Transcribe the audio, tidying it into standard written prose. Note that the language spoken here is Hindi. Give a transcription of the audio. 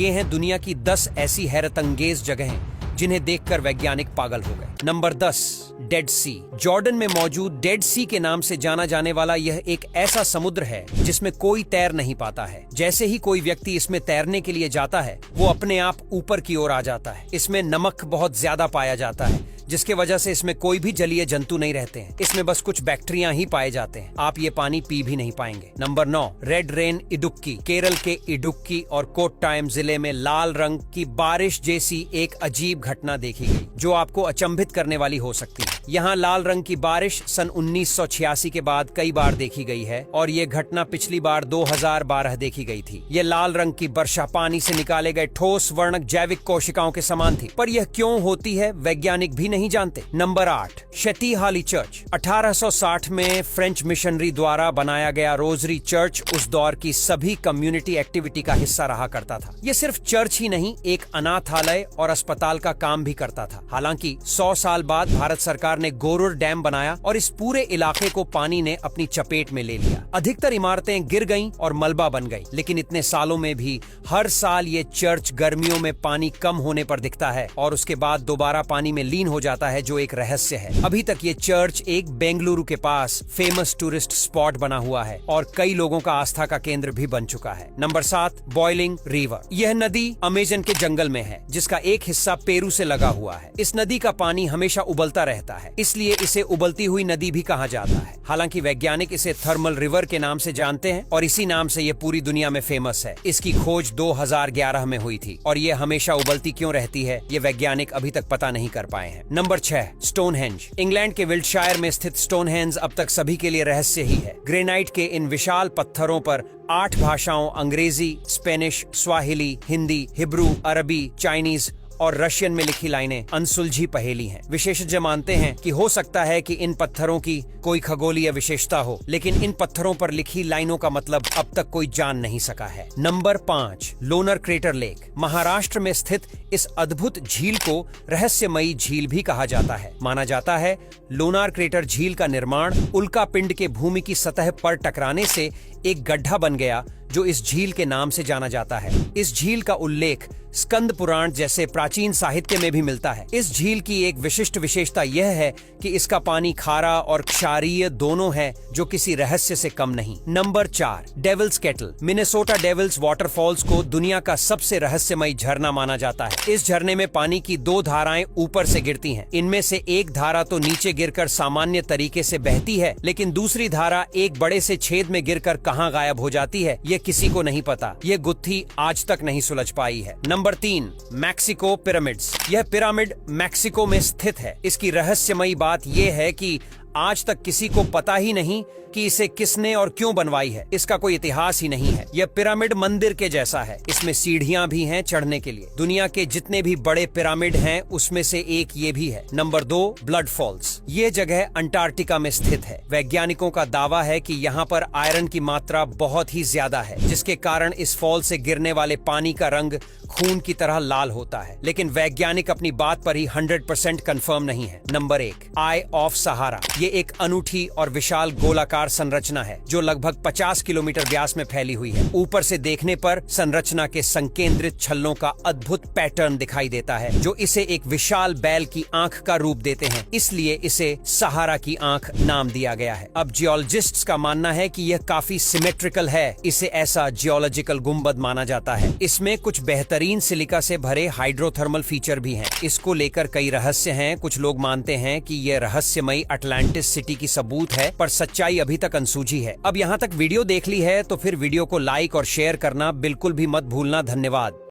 ये हैं दुनिया की 10 ऐसी हैरतअंगेज जगहें जिन्हें देखकर वैज्ञानिक पागल हो गए। नंबर 10, डेड सी। जॉर्डन में मौजूद डेड सी के नाम से जाना जाने वाला यह एक ऐसा समुद्र है जिसमें कोई तैर नहीं पाता है। जैसे ही कोई व्यक्ति इसमें तैरने के लिए जाता है वो अपने आप ऊपर की ओर आ जाता है। इसमें नमक बहुत ज्यादा पाया जाता है जिसके वजह से इसमें कोई भी जलीय जंतु नहीं रहते हैं। इसमें बस कुछ बैक्टीरिया ही पाए जाते हैं। आप ये पानी पी भी नहीं पाएंगे। Number 9, red rain Idukki. Kerala के इडुक्की और कोट्टायम जिले में लाल रंग की बारिश जैसी एक अजीब घटना देखी गई जो आपको अचंभित करने वाली हो सकती है। यहाँ लाल रंग की बारिश सन 1986 के बाद कई बार देखी गई है और ये घटना पिछली बार 2012 देखी गई थी। ये लाल रंग की वर्षा पानी से निकाले गए ठोस वर्णक जैविक कोशिकाओं के समान थी, पर यह क्यों होती है वैज्ञानिक भी नहीं जानते। Number 8, शतीहाली church. 1860 में फ्रेंच मिशनरी द्वारा बनाया गया रोजरी चर्च उस दौर की सभी कम्युनिटी एक्टिविटी का हिस्सा रहा करता था। ये सिर्फ चर्च ही नहीं, एक अनाथालय और अस्पताल का काम भी करता था। हालांकि 100 साल बाद भारत सरकार ने गोरुर डैम बनाया और इस पूरे इलाके को पानी ने अपनी चपेट में ले लिया। अधिकतर इमारतें गिर गईं और मलबा बन गई, लेकिन इतने सालों में भी हर साल ये चर्च गर्मियों में पानी कम होने पर दिखता है और उसके बाद दोबारा पानी में लीन हो जाता है, जो एक रहस्य है। अभी तक ये चर्च एक बेंगलुरु के पास फेमस टूरिस्ट स्पॉट बना हुआ है और कई लोगों का आस्था का केंद्र भी बन चुका है। Number 7, boiling river. यह नदी अमेजन के जंगल में है जिसका एक हिस्सा पेरू से लगा हुआ है। इस नदी का पानी हमेशा उबलता रहता है, इसलिए इसे उबलती हुई नदी भी कहा जाता है। हालांकि वैज्ञानिक इसे थर्मल रिवर के नाम से जानते हैं और इसी नाम से ये पूरी दुनिया में फेमस है। इसकी खोज 2011 में हुई थी और ये हमेशा उबलती क्यों रहती है ये वैज्ञानिक अभी तक पता नहीं कर पाए हैं। Number 6, Stonehenge. इंग्लैंड के विल्टशायर में स्थित स्टोनहेंज अब तक सभी के लिए रहस्य ही है। ग्रेनाइट के इन विशाल पत्थरों पर 8 भाषाओं अंग्रेजी, स्पेनिश, स्वाहिली, हिंदी, हिब्रू, अरबी, चाइनीज और रशियन में लिखी लाइनें अनसुलझी पहेली हैं। विशेषज्ञ मानते हैं कि हो सकता है कि इन पत्थरों की कोई खगोलीय विशेषता हो, लेकिन इन पत्थरों पर लिखी लाइनों का मतलब अब तक कोई जान नहीं सका है। Number 5, Lonar crater lake. Maharashtra में स्थित इस अद्भुत झील को रहस्यमयी झील भी कहा जाता है। माना जाता है लोनार क्रेटर झील का निर्माण उल्का पिंड के भूमि की सतह पर टकराने से एक गड्ढा बन गया जो इस झील के नाम से जाना जाता है। इस झील का उल्लेख स्कंद पुराण जैसे प्राचीन साहित्य में भी मिलता है। इस झील की एक विशिष्ट विशेषता यह है कि इसका पानी खारा और क्षारीय दोनों है, जो किसी रहस्य से कम नहीं। Number 4, Devil's Kettle. Minnesota Devil's waterfalls को दुनिया का सबसे रहस्यमयी झरना माना जाता है। इस झरने में पानी की 2 धाराएं ऊपर से गिरती हैं। इनमें से एक धारा तो नीचे गिरकर सामान्य तरीके से बहती है, लेकिन दूसरी धारा एक बड़े से छेद में गिरकर कहां गायब हो जाती है ये किसी को नहीं पता। ये गुत्थी आज तक नहीं सुलझ पाई है। Number 3, Mexico pyramids. यह पिरामिड मैक्सिको में स्थित है। इसकी रहस्यमयी बात यह है कि आज तक किसी को पता ही नहीं कि इसे किसने और क्यों बनवाई है। इसका कोई इतिहास ही नहीं है। यह पिरामिड मंदिर के जैसा है। इसमें सीढ़ियां भी हैं चढ़ने के लिए। दुनिया के जितने भी बड़े पिरामिड हैं उसमें से एक ये भी है। Number 2, Blood Falls. ये जगह अंटार्कटिका में स्थित है। वैज्ञानिकों का दावा है कि यहाँ पर आयरन की मात्रा बहुत ही ज्यादा है, जिसके कारण इस फॉल से गिरने वाले पानी का रंग खून की तरह लाल होता है। लेकिन वैज्ञानिक अपनी बात पर ही 100% कंफर्म नहीं है। नंबर 1, आई ऑफ सहारा। ये एक अनूठी और विशाल गोलाकार संरचना है जो लगभग 50 किलोमीटर व्यास में फैली हुई है। ऊपर से देखने पर संरचना के संकेंद्रित छल्लों का अद्भुत पैटर्न दिखाई देता है जो इसे एक विशाल बैल की आंख का रूप देते हैं, इसलिए इसे सहारा की आंख नाम दिया गया है। अब जियोलॉजिस्ट्स का मानना है कि यह काफी सिमेट्रिकल है। इसे ऐसा जियोलॉजिकल गुंबद माना जाता है। इसमें कुछ बेहतरीन सिलिका से भरे हाइड्रोथर्मल फीचर भी हैं। इसको लेकर कई रहस्य हैं। कुछ लोग मानते हैं कि यह रहस्यमयी अटलांटिस सिटी की सबूत है, पर सच्चाई अभी तक अनसूझी है। अब यहाँ तक वीडियो देख ली है तो फिर वीडियो को लाइक और शेयर करना बिल्कुल भी मत भूलना। धन्यवाद।